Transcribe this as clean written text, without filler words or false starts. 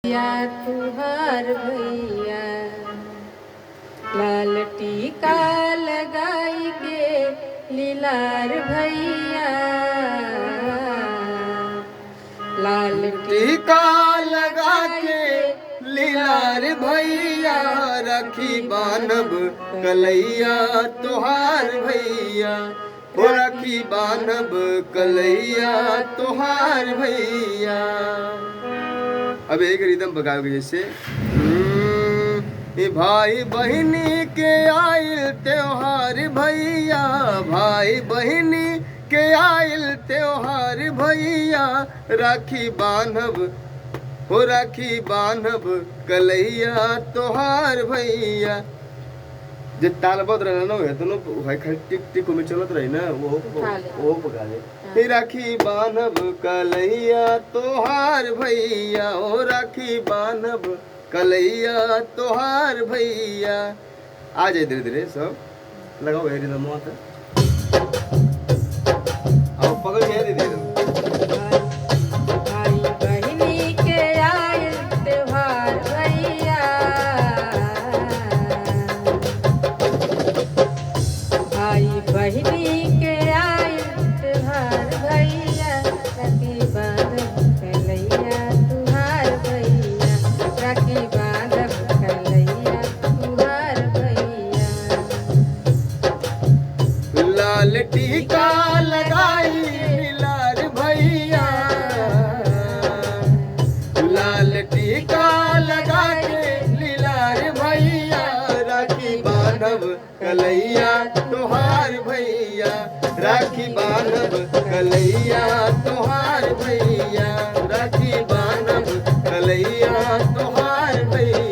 या तुहार भैया लाल टीका लगाई के लीलार भैया लाल टीका लगा के लीलार भैया राखी बान्हब कलैया तोहार भैया हो राखी बान्हब कलैया तोहार भैया। अब एक रिदम बगाओगे जैसे ए भाई बहिनी के आइल त्योहार भैया भाई बहिनी के आइल त्योहार भैया राखी बान्हब हो राखी बान्हब कलैया तोहार भैया। जे ताल बद रहे ना है दोनों भाई खाली टिक टिक में चलत रही ना वो पका ले राखी बान्हब कलैया तोहार भैया हो राखी बान्हब कलैया तोहार भैया। आ जाए धीरे धीरे सब लगाओ ये रिदम मत आओ पकड़ के दे दे बहिनी के आइल त्योहार भैया राखी बांधब कलैया तुहार भैया राखी बांधब कलैया तुहार भैया। लाल टीका लगाई लीलार भैया लाल टीका लगा के लीलार भैया राखी बांधब कलैया तोहार भैया राखी बान्हब कलैया तोहार भैया राखी बान्हब कलैया तोहार भैया।